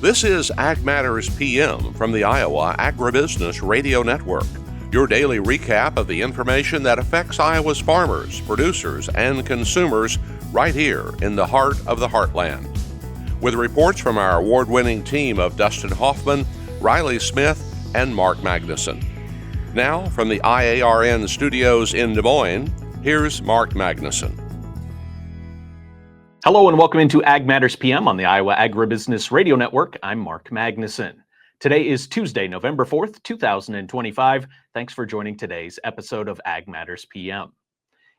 This is Ag Matters PM from the Iowa Agribusiness Radio Network, your daily recap of the information that affects Iowa's farmers, producers, and consumers right here in the heart of the heartland. With reports from our award-winning team of Dustin Hoffman, Riley Smith, and Mark Magnuson. Now, from the IARN studios in Des Moines, here's Mark Magnuson. Hello and welcome into Ag Matters PM on the Iowa Agribusiness Radio Network. I'm Mark Magnuson. Today is Tuesday, November 4th, 2025. Thanks for joining today's episode of Ag Matters PM.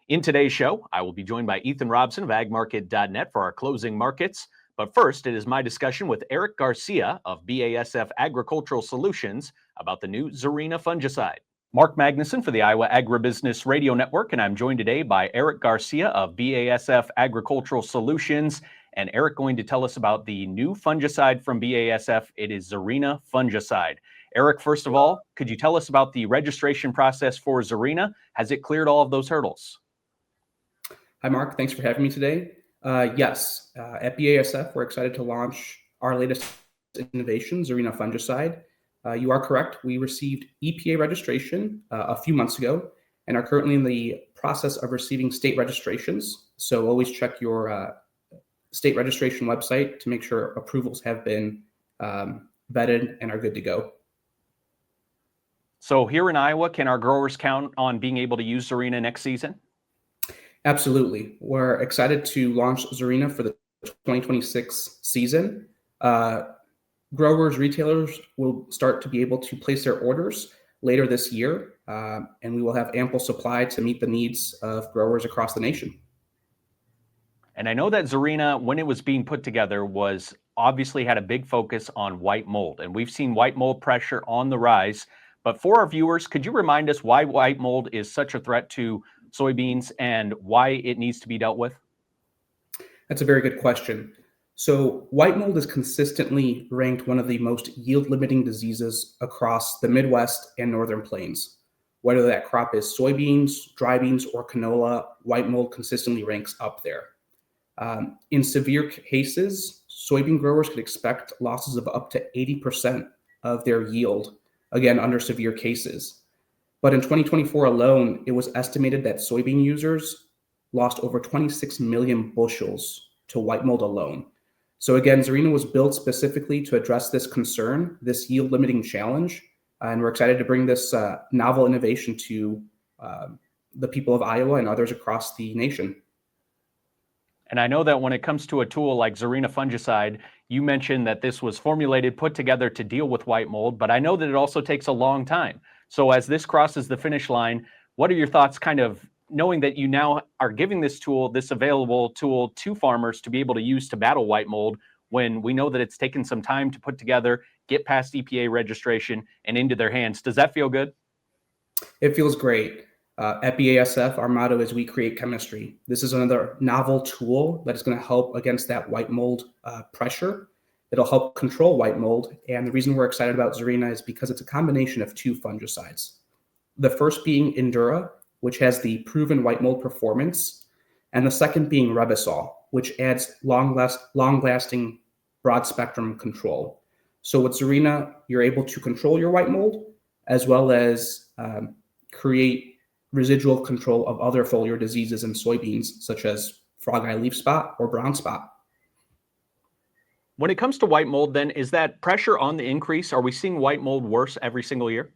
In today's show, I will be joined by Ethan Robson of agmarket.net for our closing markets. But first, it is my discussion with Erick Garcia of BASF Agricultural Solutions about the new Zorina fungicide. Mark Magnuson for the Iowa Agribusiness Radio Network, and I'm joined today by Erick Garcia of BASF Agricultural Solutions. And Erick going to tell us about the new fungicide from BASF. It is Zorina fungicide. Erick, first of all, could you tell us about the registration process for Zorina? Has it cleared all of those hurdles? Hi, Mark. Thanks for having me today. Yes, at BASF, we're excited to launch our latest innovation, Zorina fungicide. You are correct. We received EPA registration a few months ago and are currently in the process of receiving state registrations. So always check your state registration website to make sure approvals have been vetted and are good to go. So here in Iowa, can our growers count on being able to use Zorina next season? Absolutely. We're excited to launch Zorina for the 2026 season. Growers, retailers will start to be able to place their orders later this year, and we will have ample supply to meet the needs of growers across the nation. And I know that Zorina, when it was being put together, was obviously had a big focus on white mold, and we've seen white mold pressure on the rise. But for our viewers, could you remind us why white mold is such a threat to soybeans and why it needs to be dealt with? That's a very good question. So white mold is consistently ranked one of the most yield-limiting diseases across the Midwest and Northern Plains. Whether that crop is soybeans, dry beans, or canola, white mold consistently ranks up there. In severe cases, soybean growers could expect losses of up to 80% of their yield, again, under severe cases. But in 2024 alone, it was estimated that soybean users lost over 26 million bushels to white mold alone. So again, Zorina was built specifically to address this concern, this yield-limiting challenge, and we're excited to bring this novel innovation to the people of Iowa and others across the nation. And I know that when it comes to a tool like Zorina fungicide, you mentioned that this was formulated, put together to deal with white mold, but I know that it also takes a long time. So as this crosses the finish line, what are your thoughts kind of knowing that you now are giving this tool, this available tool to farmers to be able to use to battle white mold when we know that it's taken some time to put together, get past EPA registration and into their hands? Does that feel good? It feels great. At BASF, our motto is we create chemistry. This is another novel tool that is going to help against that white mold pressure. It'll help control white mold. And the reason we're excited about Zorina is because it's a combination of two fungicides. The first being Endura, which has the proven white mold performance, and the second being Rebisol, which adds long-lasting broad-spectrum control. So with Zorina, you're able to control your white mold as well as create residual control of other foliar diseases in soybeans, such as frog eye leaf spot or brown spot. When it comes to white mold, then, is that pressure on the increase? Are we seeing white mold worse every single year?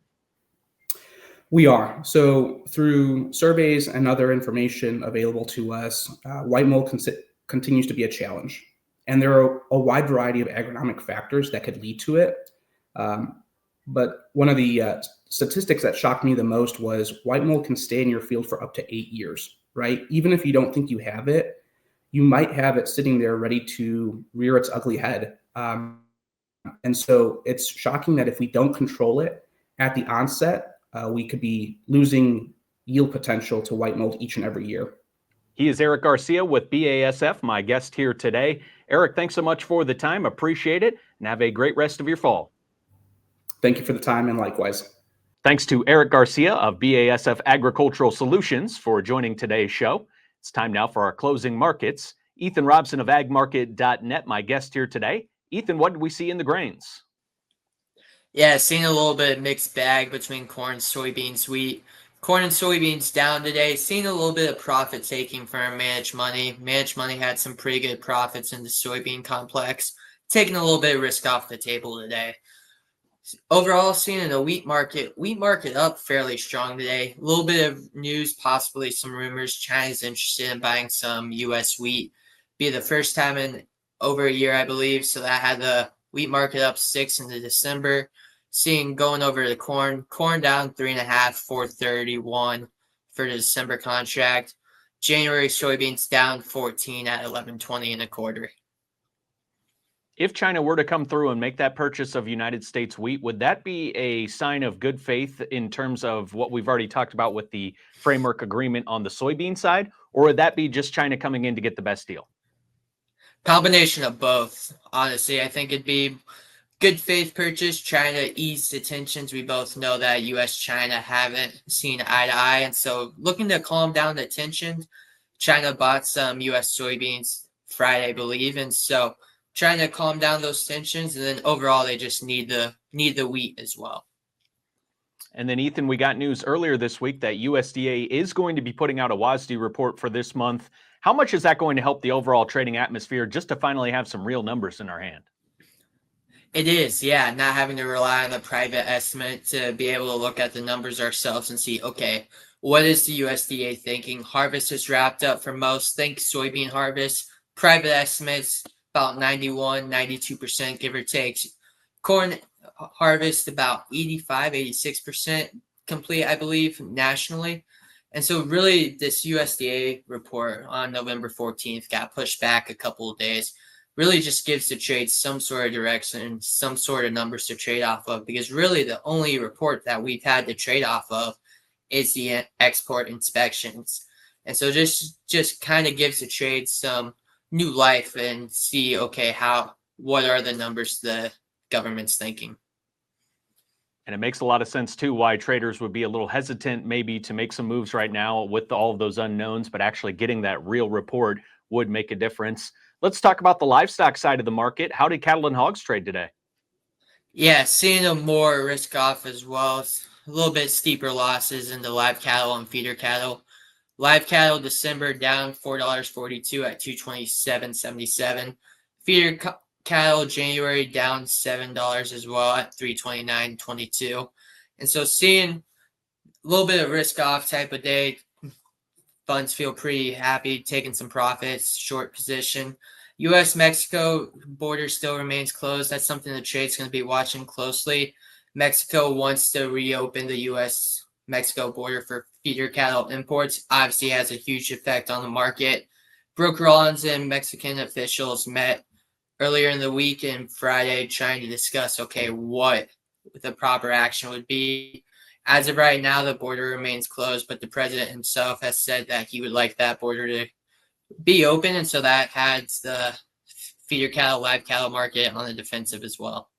We are. So through surveys and other information available to us, white mold continues to be a challenge. And there are a wide variety of agronomic factors that could lead to it. But one of the statistics that shocked me the most was white mold can stay in your field for up to 8 years, right? Even if you don't think you have it, you might have it sitting there ready to rear its ugly head. And so it's shocking that if we don't control it at the onset, we could be losing yield potential to white mold each and every year. He is Erick Garcia with BASF, my guest here today. Erick, thanks so much for the time. Appreciate it, and have a great rest of your fall. Thank you for the time, and likewise. Thanks to Erick Garcia of BASF Agricultural Solutions for joining today's show. It's time now for our closing markets. Ethan Robson of agmarket.net, my guest here today. Ethan, what did we see in the grains? Yeah, seeing a little bit of mixed bag between corn, soybeans, wheat. Corn and soybeans down today. Seeing a little bit of profit taking from Managed Money. Managed Money had some pretty good profits in the soybean complex, taking a little bit of risk off the table today. Overall, seeing in the wheat market up fairly strong today. A little bit of news, possibly some rumors. China's interested in buying some U.S. wheat. Be the first time in over a year, I believe. So that had the wheat market up 6 into December. Seeing going over to corn down 3.5, 431 for the December contract. January soybeans down 14 at 11.20 and a quarter. If China were to come through and make that purchase of United States wheat, would that be a sign of good faith in terms of what we've already talked about with the framework agreement on the soybean side, or would that be just China coming in to get the best deal? Combination of both. Honestly, I think it'd be good faith purchase. China eased the tensions. We both know that U.S.-China haven't seen eye to eye. And so looking to calm down the tensions, China bought some U.S. soybeans Friday, I believe. And so trying to calm down those tensions. And then overall, they just need the wheat as well. And then, Ethan, we got news earlier this week that USDA is going to be putting out a WASDE report for this month. How much is that going to help the overall trading atmosphere just to finally have some real numbers in our hand? It is, yeah, not having to rely on the private estimate to be able to look at the numbers ourselves and see, okay, what is the USDA thinking? Harvest is wrapped up for most. Think soybean harvest. Private estimates about 91, 92%, give or take. Corn harvest about 85, 86% complete, I believe, nationally. And so really this USDA report on November 14th got pushed back a couple of days. Really just gives the trade some sort of direction, some sort of numbers to trade off of, because really the only report that we've had to trade off of is the export inspections. And so just kind of gives the trade some new life and see, okay, what are the numbers the government's thinking. And it makes a lot of sense, too, why traders would be a little hesitant maybe to make some moves right now with all of those unknowns, but actually getting that real report would make a difference. Let's talk about the livestock side of the market. How did cattle and hogs trade today? Yeah, seeing a more risk off as well. It's a little bit steeper losses in the live cattle and feeder cattle. Live cattle December down $4.42 at $227.77. Feeder cattle January down $7 as well at $329.22. And so seeing a little bit of risk off type of day. Funds feel pretty happy, taking some profits, short position. U.S.-Mexico border still remains closed. That's something the trade's going to be watching closely. Mexico wants to reopen the U.S.-Mexico border for feeder cattle imports. Obviously has a huge effect on the market. Brooke Rollins and Mexican officials met earlier in the week and Friday trying to discuss, okay, what the proper action would be. As of right now, the border remains closed, but the president himself has said that he would like that border to be open, and so that has the feeder cattle, live cattle market on the defensive as well.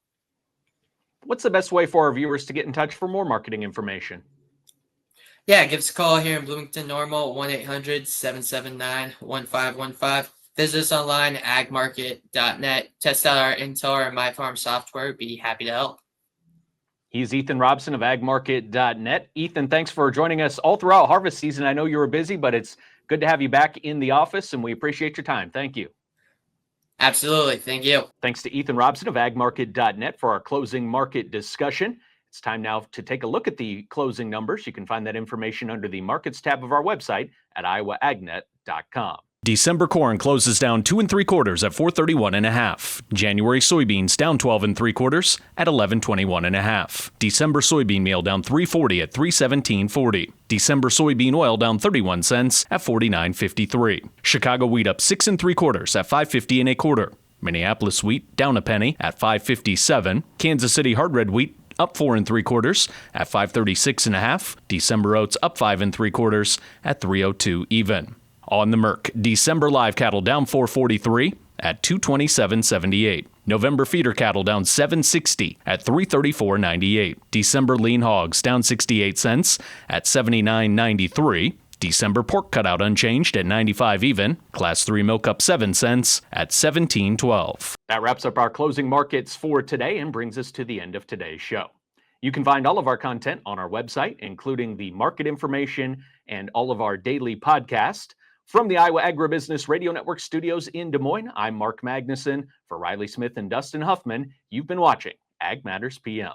What's the best way for our viewers to get in touch for more marketing information? Yeah, give us a call here in Bloomington Normal, 1-800-779-1515. Visit us online, agmarket.net. Test out our Intel or MyFarm software. Be happy to help. He's Ethan Robson of agmarket.net. Ethan, thanks for joining us all throughout harvest season. I know you were busy, but it's good to have you back in the office, and we appreciate your time. Thank you. Absolutely. Thank you. Thanks to Ethan Robson of agmarket.net for our closing market discussion. It's time now to take a look at the closing numbers. You can find that information under the Markets tab of our website at iowaagnet.com. December corn closes down 2 3/4 at 431.5. January soybeans down 12 3/4 at 1121.5. December soybean meal down 340 at 317.40. December soybean oil down 31 cents at 49.53. Chicago wheat up 6 3/4 at 550.25. Minneapolis wheat down a penny at 557. Kansas City hard red wheat up 4 3/4 at 536.5. December oats up 5 3/4 at 302 even. On the Merc, December live cattle down 443 at 227.78. November feeder cattle down 760 at 334.98. December lean hogs down 68 cents at 79.93. December pork cutout unchanged at 95 even. Class 3 milk up 7 cents at 17.12. That wraps up our closing markets for today and brings us to the end of today's show. You can find all of our content on our website, including the market information and all of our daily podcast. From the Iowa Agribusiness Radio Network studios in Des Moines, I'm Mark Magnuson. For Riley Smith and Dustin Huffman, you've been watching Ag Matters PM.